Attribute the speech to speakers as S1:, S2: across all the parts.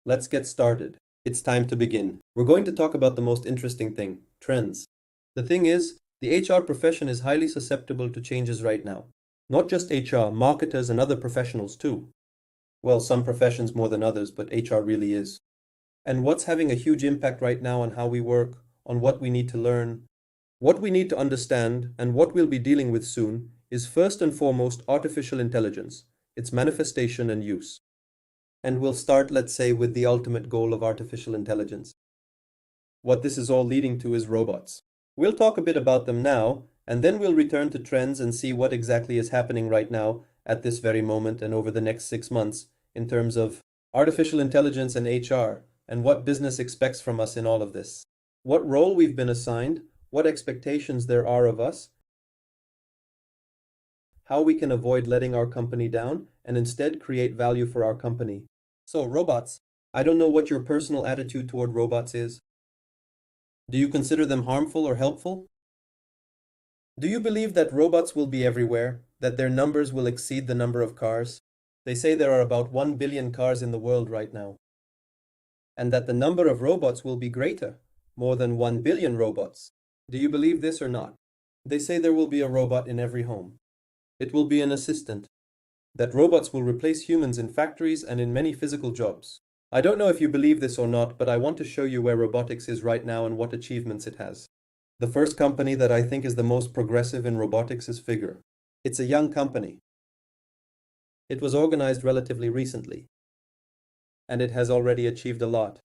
S1: Let's get started. It's time to begin. We're going to talk about the most interesting thing, trends. The thing is, the HR profession is highly susceptible to changes right now. Not just HR, marketers and other professionals too. Well, some professions more than others, but HR really is. And what's having a huge impact right now on how we work, on what we need to learn, what we need to understand, and what we'll be dealing with soon is first and foremost artificial intelligence, its manifestation and use. And we'll start, let's say, with the ultimate goal of artificial intelligence. What this is all leading to is robots. We'll talk a bit about them now, and then we'll return to trends and see what exactly is happening right now at this very moment and over the next 6 months in terms of artificial intelligence and HR, and what business expects from us in all of this. What role we've been assigned, what expectations there are of us, how we can avoid letting our company down and instead create value for our company. So, robots. I don't know what your personal attitude toward robots is. Do you consider them harmful or helpful? Do you believe that robots will be everywhere, that their numbers will exceed the number of cars? They say there are about 1 billion cars in the world right now, and that the number of robots will be greater, more than 1 billion robots. Do you believe this or not? They say there will be a robot in every home. It will be an assistant, that robots will replace humans in factories and in many physical jobs. I don't know if you believe this or not, but I want to show you where robotics is right now and what achievements it has. The first company that I think is the most progressive in robotics is Figure. It's a young company. It was organized relatively recently, and it has already achieved a lot.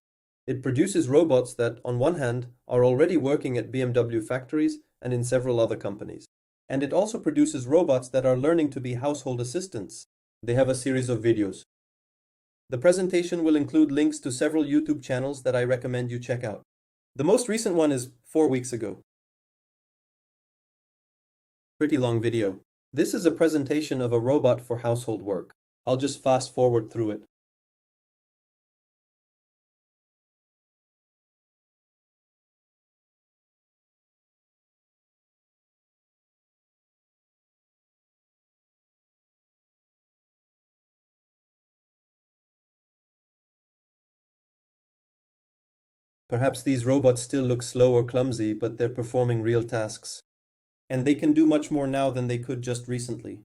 S1: It produces robots that, on one hand, are already working at BMW factories and in several other companies. And it also produces robots that are learning to be household assistants. They have a series of videos. The presentation will include links to several YouTube channels that I recommend you check out. The most recent one is 4 weeks ago. Pretty long video. This is a presentation of a robot for household work. I'll just fast forward through it. Perhaps these robots still look slow or clumsy, but they're performing real tasks. And they can do much more now than they could just recently.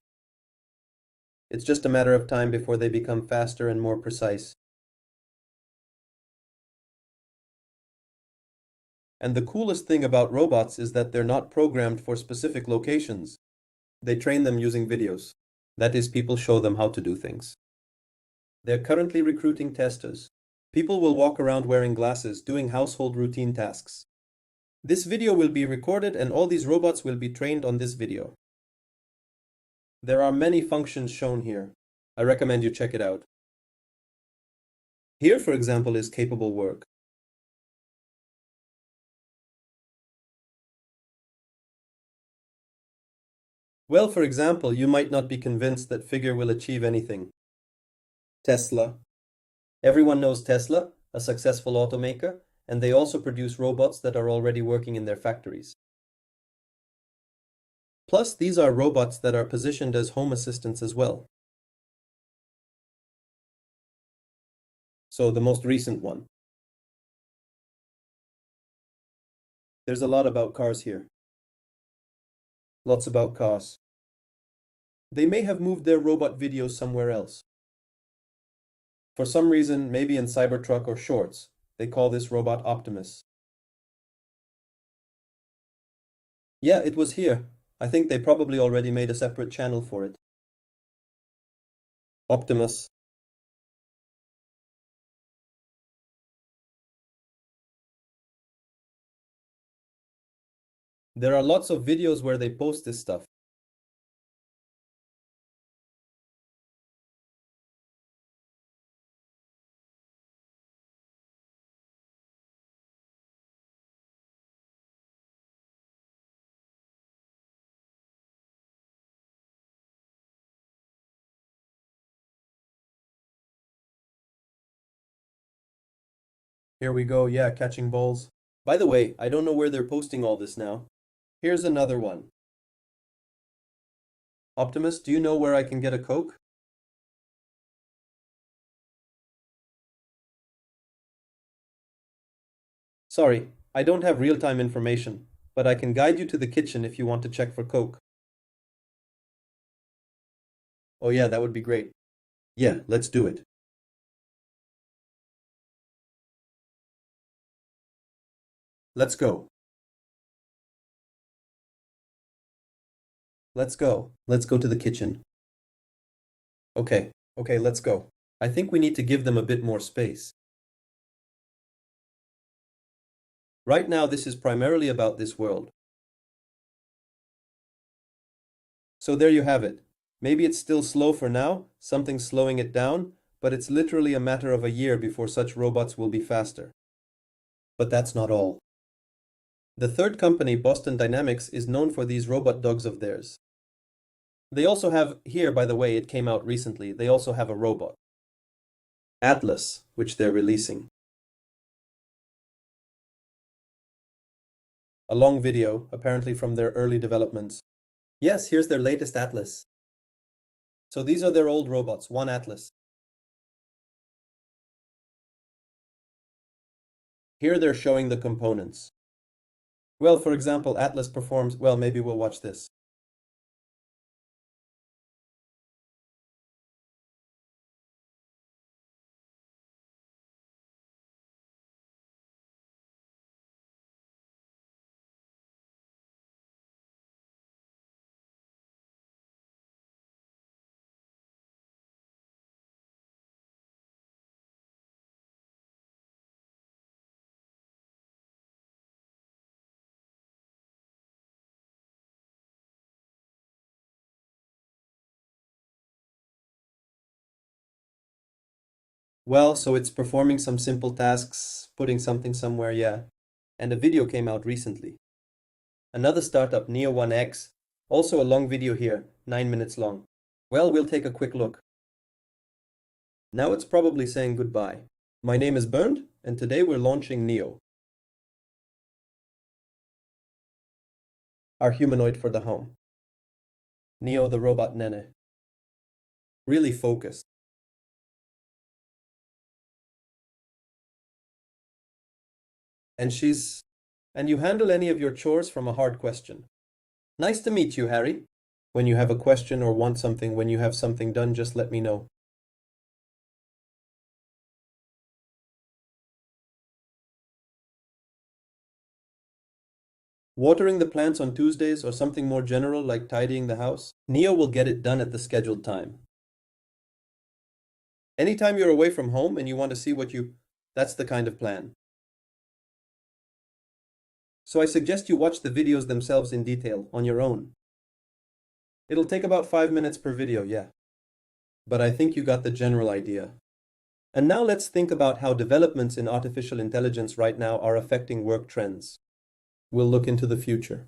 S1: It's just a matter of time before they become faster and more precise. And the coolest thing about robots is that they're not programmed for specific locations. They train them using videos. That is, people show them how to do things. They're currently recruiting testers. People will walk around wearing glasses, doing household routine tasks. This video will be recorded and all these robots will be trained on this video. There are many functions shown here. I recommend you check it out. Here, for example, is capable work. Well, for example, you might not be convinced that Figure will achieve anything. Tesla. Everyone knows Tesla, a successful automaker, and they also produce robots that are already working in their factories. Plus, these are robots that are positioned as home assistants as well. So the most recent one. There's a lot about cars here. Lots about cars. They may have moved their robot videos somewhere else. For some reason, maybe in Cybertruck or Shorts, they call this robot Optimus. Yeah, it was here. I think they probably already made a separate channel for it. Optimus. There are lots of videos where they post this stuff. Here we go, yeah, catching balls. By the way, I don't know where they're posting all this now. Here's another one. Optimus, do you know where I can get a Coke? Sorry, I don't have real-time information, but I can guide you to the kitchen if you want to check for Coke. Oh yeah, that would be great. Yeah, let's do it. Let's go. Let's go. Let's go to the kitchen. Okay, let's go. I think we need to give them a bit more space. Right now, this is primarily about this world. So there you have it. Maybe it's still slow for now, something's slowing it down, but it's literally a matter of a year before such robots will be faster. But that's not all. The third company, Boston Dynamics, is known for these robot dogs of theirs. They also have, here by the way, it came out recently, they also have a robot. Atlas, which they're releasing. A long video, apparently from their early developments. Yes, here's their latest Atlas. So these are their old robots, one Atlas. Here they're showing the components. Well, for example, Atlas performs, well, maybe we'll watch this. Well, so it's performing some simple tasks, putting something somewhere, yeah. And a video came out recently. Another startup, Neo1X, also a long video here, 9 minutes long. Well, we'll take a quick look. Now it's probably saying goodbye. My name is Bernd, and today we're launching Neo, our humanoid for the home. Neo the robot nene. Really focused. And you handle any of your chores from a hard question. Nice to meet you, Harry. When you have a question or want something, when you have something done, just let me know. Watering the plants on Tuesdays or something more general like tidying the house? Neo will get it done at the scheduled time. Anytime you're away from home and you want to see that's the kind of plan. So I suggest you watch the videos themselves in detail on your own. It'll take about 5 minutes per video, yeah. But I think you got the general idea. And now let's think about how developments in artificial intelligence right now are affecting work trends. We'll look into the future.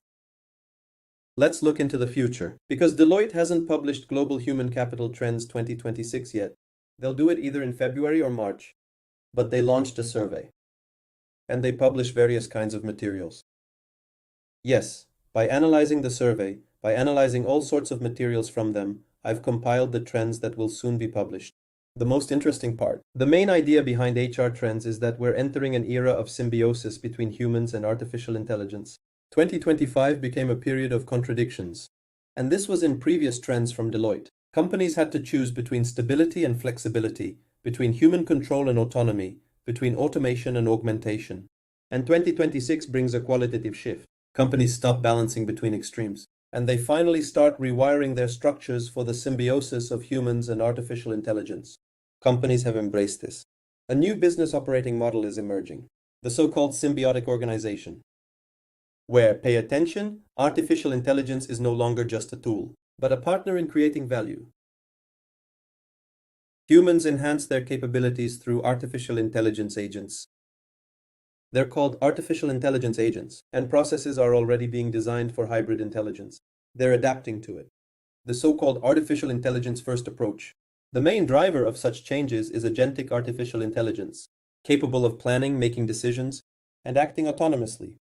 S1: Let's look into the future. Because Deloitte hasn't published Global Human Capital Trends 2026 yet. They'll do it either in February or March. But they launched a survey. And they publish various kinds of materials. Yes, by analyzing the survey, by analyzing all sorts of materials from them, I've compiled the trends that will soon be published. The most interesting part. The main idea behind HR trends is that we're entering an era of symbiosis between humans and artificial intelligence. 2025 became a period of contradictions. And this was in previous trends from Deloitte. Companies had to choose between stability and flexibility, between human control and autonomy, between automation and augmentation. And 2026 brings a qualitative shift. Companies stop balancing between extremes. And they finally start rewiring their structures for the symbiosis of humans and artificial intelligence. Companies have embraced this. A new business operating model is emerging, the so-called symbiotic organization, where, pay attention, artificial intelligence is no longer just a tool, but a partner in creating value. Humans enhance their capabilities through artificial intelligence agents. They're called artificial intelligence agents, and processes are already being designed for hybrid intelligence. They're adapting to it. The so-called artificial intelligence first approach. The main driver of such changes is agentic artificial intelligence, capable of planning, making decisions, and acting autonomously.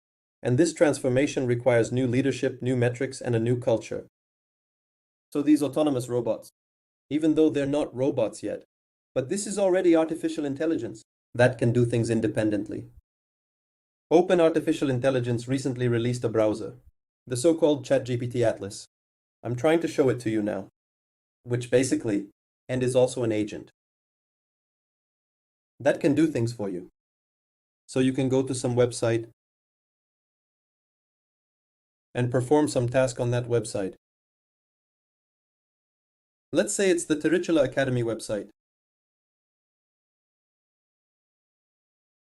S1: And this transformation requires new leadership, new metrics, and a new culture. So these autonomous robots, even though they're not robots yet, but this is already artificial intelligence that can do things independently. Open Artificial Intelligence recently released a browser, the so-called ChatGPT Atlas. I'm trying to show it to you now, which basically, and is also an agent, that can do things for you. So you can go to some website and perform some task on that website. Let's say it's the Pritula Academy website.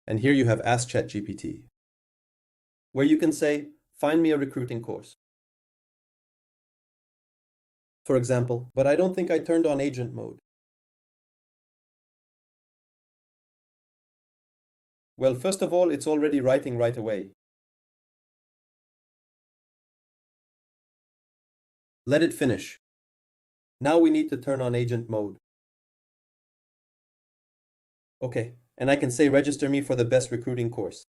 S1: And here you have Ask ChatGPT, where you can say, find me a recruiting course. For example, but I don't think I turned on agent mode. Well, first of all, it's already writing right away. Let it finish. Now we need to turn on agent mode. Okay, and I can say register me for the best recruiting course.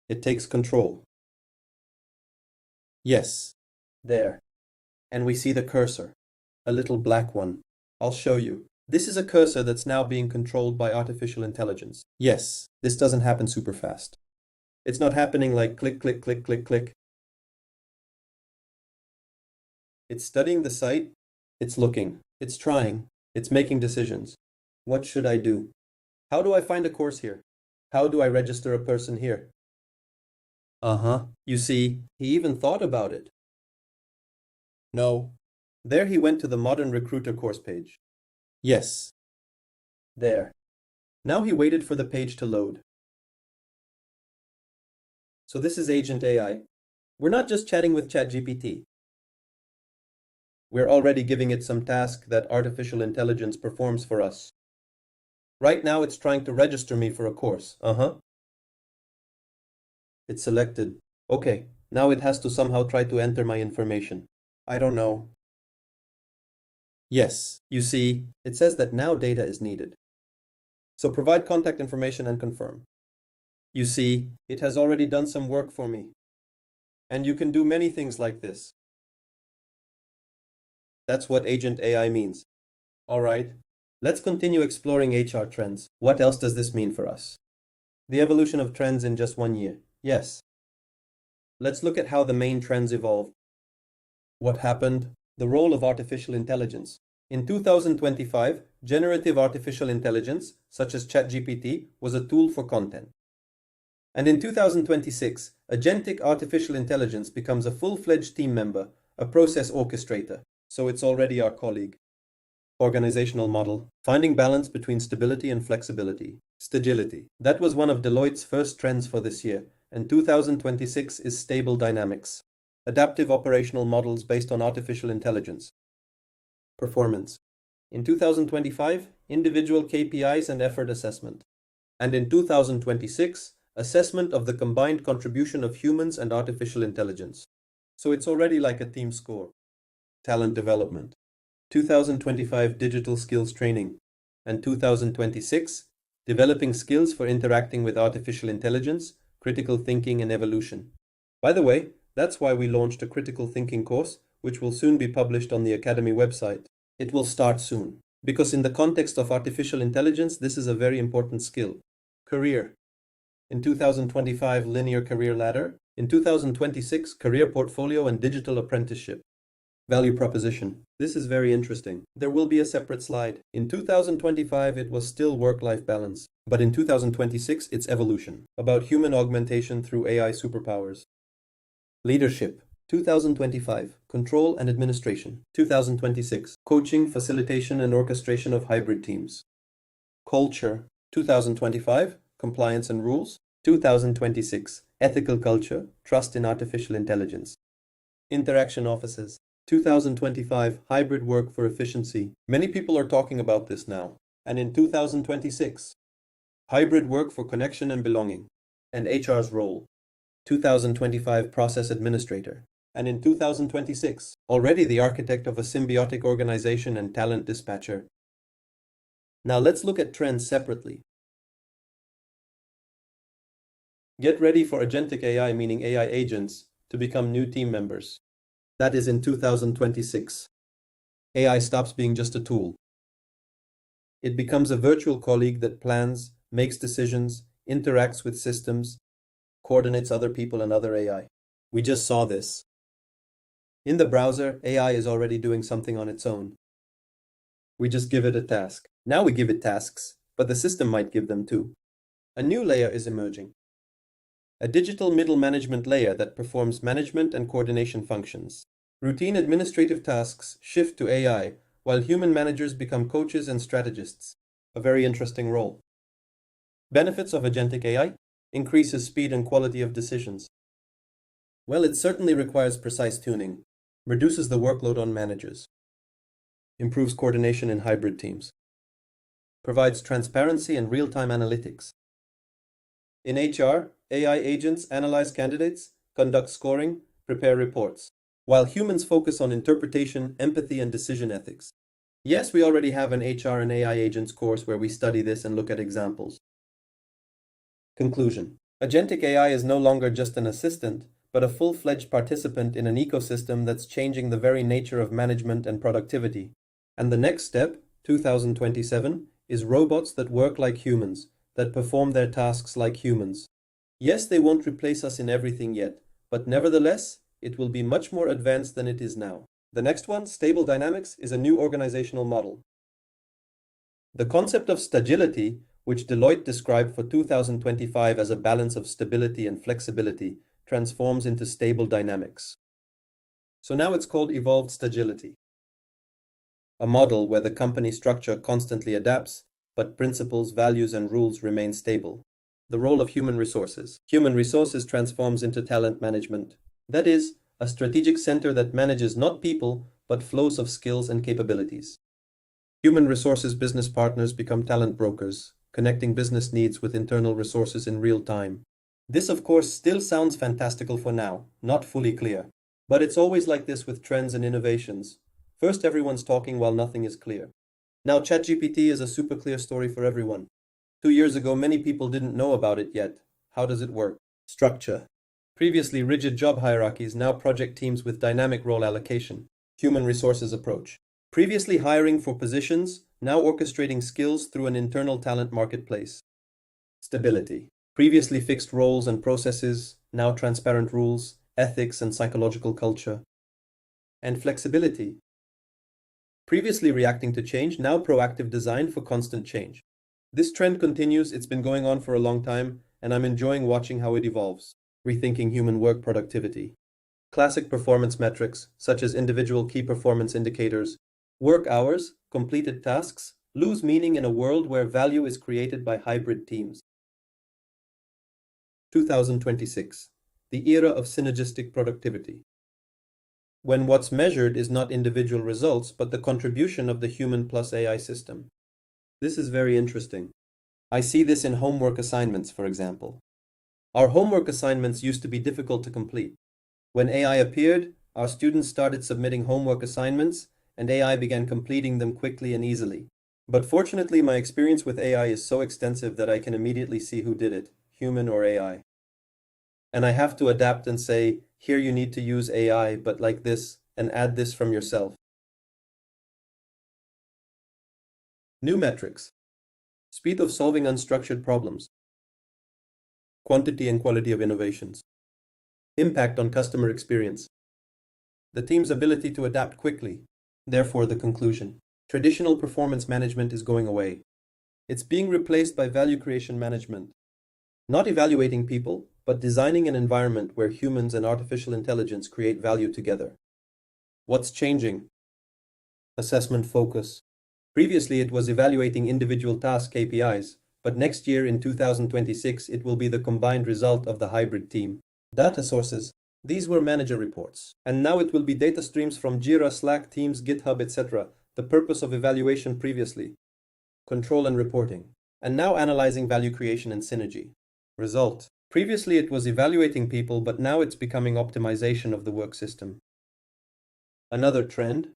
S1: It takes control. Yes, there. And we see the cursor, a little black one. I'll show you. This is a cursor that's now being controlled by artificial intelligence. Yes, this doesn't happen super fast. It's not happening like click, click, click, click, click. It's studying the site, it's looking, it's trying, it's making decisions. What should I do? How do I find a course here? How do I register a person here? You see, he even thought about it. No. There he went to the Modern Recruiter course page. Yes. There. Now he waited for the page to load. So this is Agent AI. We're not just chatting with ChatGPT. We're already giving it some task that artificial intelligence performs for us. Right now it's trying to register me for a course. It's selected. Okay, now it has to somehow try to enter my information. I don't know. Yes, you see, it says that now data is needed. So provide contact information and confirm. You see, it has already done some work for me. And you can do many things like this. That's what Agent AI means. All right, let's continue exploring HR trends. What else does this mean for us? The evolution of trends in just 1 year. Yes. Let's look at how the main trends evolved. What happened? The role of artificial intelligence. In 2025, generative artificial intelligence, such as ChatGPT, was a tool for content. And in 2026, agentic artificial intelligence becomes a full-fledged team member, a process orchestrator. So it's already our colleague. Organizational model. Finding balance between stability and flexibility. Stagility. That was one of Deloitte's first trends for this year, and 2026 is stable dynamics. Adaptive operational models based on artificial intelligence. Performance. In 2025, individual KPIs and effort assessment. And in 2026, assessment of the combined contribution of humans and artificial intelligence. So it's already like a team score. Talent development. 2025 digital skills training. And 2026, developing skills for interacting with artificial intelligence, critical thinking and evolution. By the way, that's why we launched a critical thinking course, which will soon be published on the Academy website. It will start soon, because in the context of artificial intelligence, this is a very important skill. Career. In 2025, linear career ladder. In 2026, career portfolio and digital apprenticeship. Value proposition. This is very interesting. There will be a separate slide. In 2025, it was still work-life balance. But in 2026, it's evolution. About human augmentation through AI superpowers. Leadership. 2025. Control and administration. 2026. Coaching, facilitation, and orchestration of hybrid teams. Culture. 2025. Compliance and rules. 2026. Ethical culture. Trust in artificial intelligence. Interaction offices. 2025. Hybrid work for efficiency. Many people are talking about this now. And in 2026. Hybrid work for connection and belonging. And HR's role. 2025 process administrator. And in 2026, already the architect of a symbiotic organization and talent dispatcher. Now let's look at trends separately. Get ready for agentic AI, meaning AI agents, to become new team members. That is in 2026. AI stops being just a tool. It becomes a virtual colleague that plans, makes decisions, interacts with systems, coordinates other people and other AI. We just saw this. In the browser, AI is already doing something on its own. We just give it a task. Now we give it tasks, but the system might give them too. A new layer is emerging. A digital middle management layer that performs management and coordination functions. Routine administrative tasks shift to AI, while human managers become coaches and strategists. A very interesting role. Benefits of agentic AI? Increases speed and quality of decisions. Well, it certainly requires precise tuning. Reduces the workload on managers. Improves coordination in hybrid teams. Provides transparency and real-time analytics. In HR, AI agents analyze candidates, conduct scoring, prepare reports, while humans focus on interpretation, empathy, and decision ethics. Yes, we already have an HR and AI agents course where we study this and look at examples. Conclusion. Agentic AI is no longer just an assistant, but a full-fledged participant in an ecosystem that's changing the very nature of management and productivity. And the next step, 2027, is robots that work like humans, that perform their tasks like humans. Yes, they won't replace us in everything yet, but nevertheless, it will be much more advanced than it is now. The next one, stable dynamics, is a new organizational model. The concept of stagility, which Deloitte described for 2025 as a balance of stability and flexibility, transforms into stable dynamics. So now it's called evolved stagility. A model where the company structure constantly adapts, but principles, values, and rules remain stable. The role of human resources. Human resources transforms into talent management. That is, a strategic center that manages not people, but flows of skills and capabilities. Human resources business partners become talent brokers, connecting business needs with internal resources in real time. This, of course, still sounds fantastical for now, not fully clear. But it's always like this with trends and innovations. First, everyone's talking while nothing is clear. Now, ChatGPT is a super clear story for everyone. 2 years ago, many people didn't know about it yet. How does it work? Structure. Previously rigid job hierarchies, now project teams with dynamic role allocation. Human resources approach. Previously hiring for positions, now orchestrating skills through an internal talent marketplace. Stability. Previously fixed roles and processes, now transparent rules, ethics, and psychological culture. And flexibility. Previously reacting to change, now proactive design for constant change. This trend continues, it's been going on for a long time, and I'm enjoying watching how it evolves. Rethinking human work productivity. Classic performance metrics, such as individual key performance indicators, work hours, completed tasks, lose meaning in a world where value is created by hybrid teams. 2026. The era of synergistic productivity. When what's measured is not individual results, but the contribution of the human plus AI system. This is very interesting. I see this in homework assignments, for example. Our homework assignments used to be difficult to complete. When AI appeared, our students started submitting homework assignments, and AI began completing them quickly and easily. But fortunately, my experience with AI is so extensive that I can immediately see who did it, human or AI. And I have to adapt and say, here you need to use AI, but like this, and add this from yourself. New metrics. Speed of solving unstructured problems. Quantity and quality of innovations. Impact on customer experience. The team's ability to adapt quickly. Therefore, the conclusion. Traditional performance management is going away. It's being replaced by value creation management. Not evaluating people, but designing an environment where humans and artificial intelligence create value together. What's changing? Assessment focus. Previously, it was evaluating individual task KPIs, but next year in 2026, it will be the combined result of the hybrid team. Data sources. These were manager reports. And now it will be data streams from Jira, Slack, Teams, GitHub, etc. The purpose of evaluation previously. Control and reporting. And now analyzing value creation and synergy. Result. Previously it was evaluating people, but now it's becoming optimization of the work system. Another trend.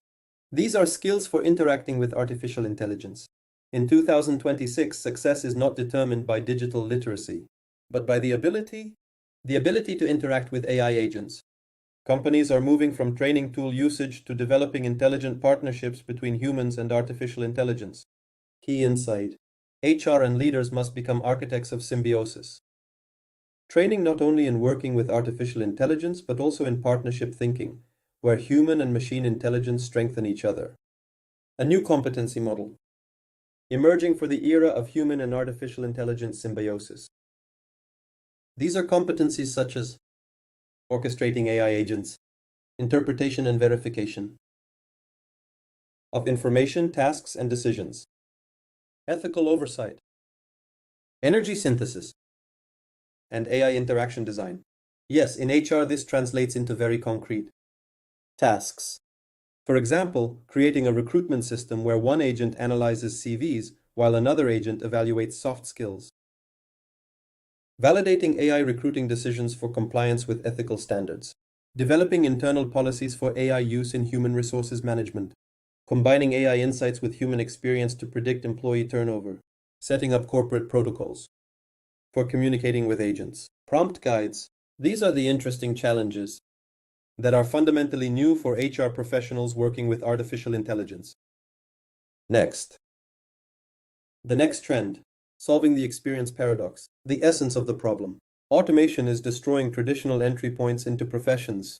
S1: These are skills for interacting with artificial intelligence. In 2026, success is not determined by digital literacy, but by the ability to interact with AI agents. Companies are moving from training tool usage to developing intelligent partnerships between humans and artificial intelligence. Key insight: HR and leaders must become architects of symbiosis. Training not only in working with artificial intelligence, but also in partnership thinking, where human and machine intelligence strengthen each other. A new competency model, emerging for the era of human and artificial intelligence symbiosis. These are competencies such as orchestrating AI agents, interpretation and verification of information, tasks, and decisions, ethical oversight, energy synthesis, and AI interaction design. Yes, in HR, this translates into very concrete tasks. For example, creating a recruitment system where one agent analyzes CVs while another agent evaluates soft skills. Validating AI recruiting decisions for compliance with ethical standards. Developing internal policies for AI use in human resources management. Combining AI insights with human experience to predict employee turnover. Setting up corporate protocols for communicating with agents. Prompt guides. These are the interesting challenges that are fundamentally new for HR professionals working with artificial intelligence. Next. The next trend, solving the experience paradox, the essence of the problem. Automation is destroying traditional entry points into professions.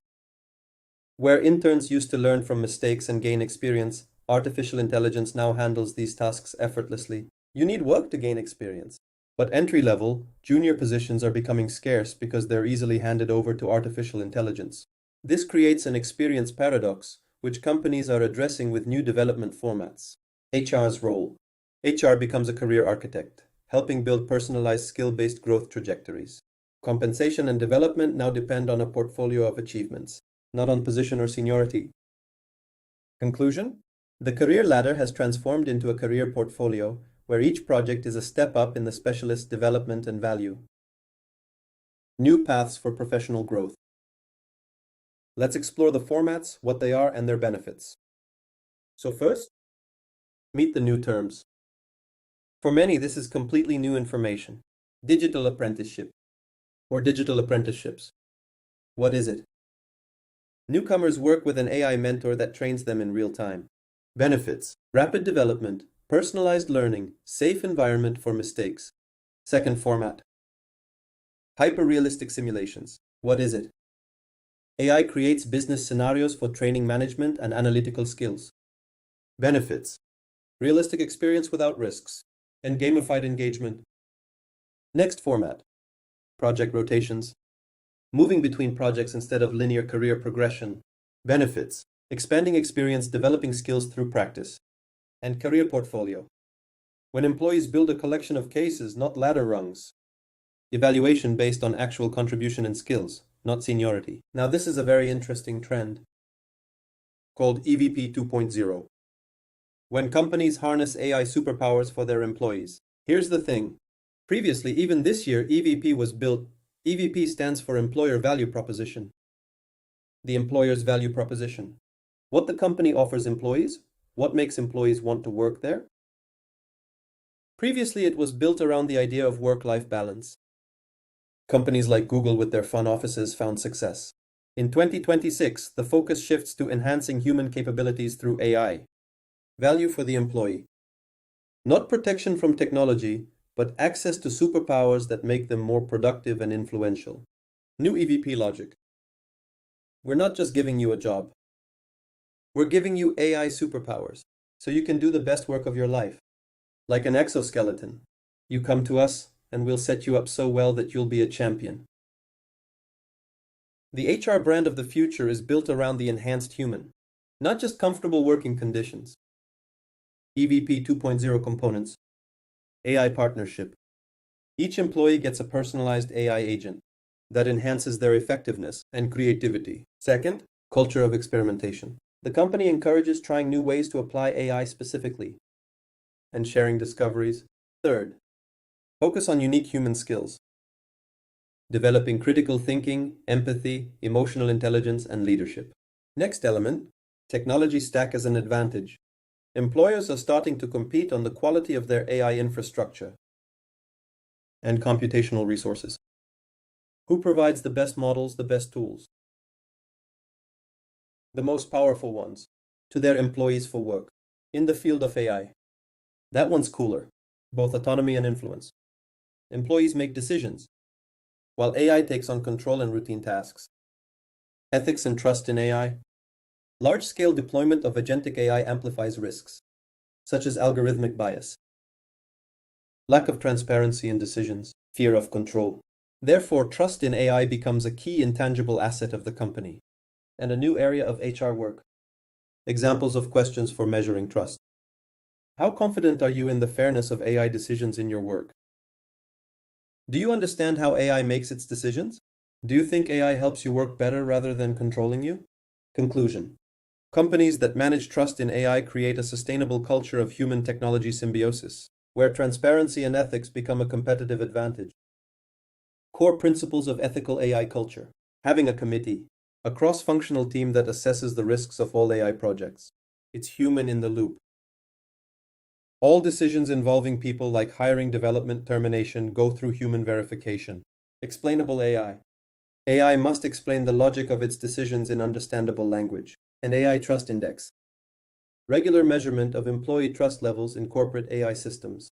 S1: Where interns used to learn from mistakes and gain experience, artificial intelligence now handles these tasks effortlessly. You need work to gain experience. But entry-level, junior positions are becoming scarce because they're easily handed over to artificial intelligence. This creates an experience paradox, which companies are addressing with new development formats. HR's role. HR becomes a career architect, helping build personalized skill-based growth trajectories. Compensation and development now depend on a portfolio of achievements, not on position or seniority. Conclusion? The career ladder has transformed into a career portfolio, where each project is a step up in the specialist development and value. New paths for professional growth. Let's explore the formats, what they are, and their benefits. So first, meet the new terms. For many, this is completely new information. Digital apprenticeship, or digital apprenticeships. What is it? Newcomers work with an AI mentor that trains them in real time. Benefits: rapid development, personalized learning, safe environment for mistakes. Second format, hyper-realistic simulations. What is it? AI creates business scenarios for training management and analytical skills. Benefits: realistic experience without risks, and gamified engagement. Next format, project rotations, moving between projects instead of linear career progression. Benefits: expanding experience, developing skills through practice. And career portfolio, when employees build a collection of cases, not ladder rungs. Evaluation based on actual contribution and skills, not seniority. Now this is a very interesting trend called EVP 2.0. When companies harness AI superpowers for their employees. Here's the thing. Previously, even this year, EVP was built. EVP stands for Employer Value Proposition. The employer's value proposition. What the company offers employees, what makes employees want to work there. Previously, it was built around the idea of work-life balance. Companies like Google with their fun offices found success. In 2026, the focus shifts to enhancing human capabilities through AI. Value for the employee. Not protection from technology, but access to superpowers that make them more productive and influential. New EVP logic. We're not just giving you a job. We're giving you AI superpowers, so you can do the best work of your life. Like an exoskeleton. You come to us, and we'll set you up so well that you'll be a champion. The HR brand of the future is built around the enhanced human, not just comfortable working conditions. EVP 2.0 components. AI partnership. Each employee gets a personalized AI agent that enhances their effectiveness and creativity. Second, culture of experimentation. The company encourages trying new ways to apply AI specifically and sharing discoveries. Third, focus on unique human skills, developing critical thinking, empathy, emotional intelligence, and leadership. Next element, technology stack as an advantage. Employers are starting to compete on the quality of their AI infrastructure and computational resources. Who provides the best models, the best tools? the most powerful ones, to their employees for work. In the field of AI, that one's cooler, both autonomy and influence. Employees make decisions, while AI takes on control and routine tasks. Ethics and trust in AI. Large-scale deployment of agentic AI amplifies risks, such as algorithmic bias, lack of transparency in decisions, fear of control. Therefore, trust in AI becomes a key intangible asset of the company, and a new area of HR work. Examples of questions for measuring trust. How confident are you in the fairness of AI decisions in your work? Do you understand how AI makes its decisions? Do you think AI helps you work better rather than controlling you? Conclusion. Companies that manage trust in AI create a sustainable culture of human-technology symbiosis, where transparency and ethics become a competitive advantage. Core principles of ethical AI culture. Having a committee, a cross-functional team that assesses the risks of all AI projects. It's human in the loop. All decisions involving people like hiring, development, termination go through human verification. Explainable AI. AI must explain the logic of its decisions in understandable language. An AI Trust Index. Regular measurement of employee trust levels in corporate AI systems.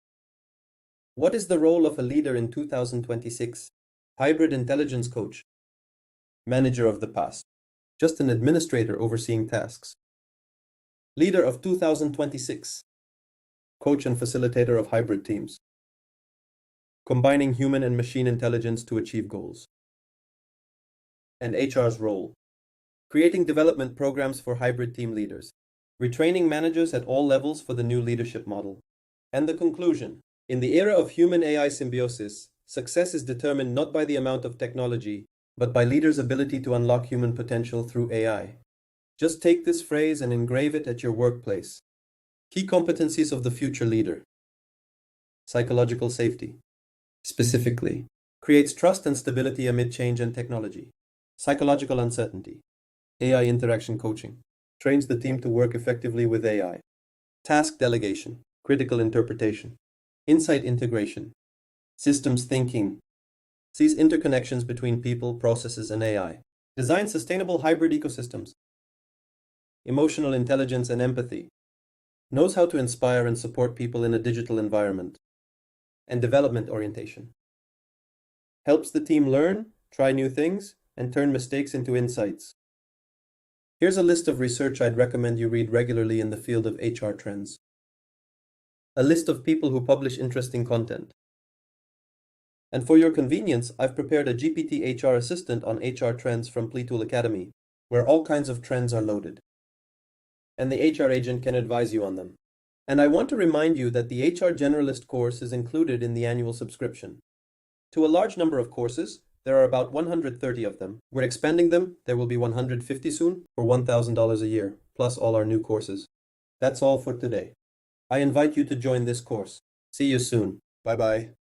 S1: What is the role of a leader in 2026? Hybrid intelligence coach. Manager of the past. Just an administrator overseeing tasks. Leader of 2026. Coach and facilitator of hybrid teams. Combining human and machine intelligence to achieve goals. And HR's role. Creating development programs for hybrid team leaders. Retraining managers at all levels for the new leadership model. And the conclusion. In the era of human-AI symbiosis, success is determined not by the amount of technology, but by leaders' ability to unlock human potential through AI. Just take this phrase and engrave it at your workplace. Key competencies of the future leader. Psychological safety. Specifically, creates trust and stability amid change and technology. Psychological uncertainty. AI interaction coaching. Trains the team to work effectively with AI. Task delegation. Critical interpretation. Insight integration. Systems thinking. Sees interconnections between people, processes, and AI. Designs sustainable hybrid ecosystems. Emotional intelligence and empathy. Knows how to inspire and support people in a digital environment. And development orientation. Helps the team learn, try new things, and turn mistakes into insights. Here's a list of research I'd recommend you read regularly in the field of HR trends. A list of people who publish interesting content. And for your convenience, I've prepared a GPT HR assistant on HR trends from Pritula Academy, where all kinds of trends are loaded. And the HR agent can advise you on them. And I want to remind you that the HR Generalist course is included in the annual subscription. To a large number of courses, there are about 130 of them. We're expanding them. There will be 150 soon for $1,000 a year, plus all our new courses. That's all for today. I invite you to join this course. See you soon. Bye-bye.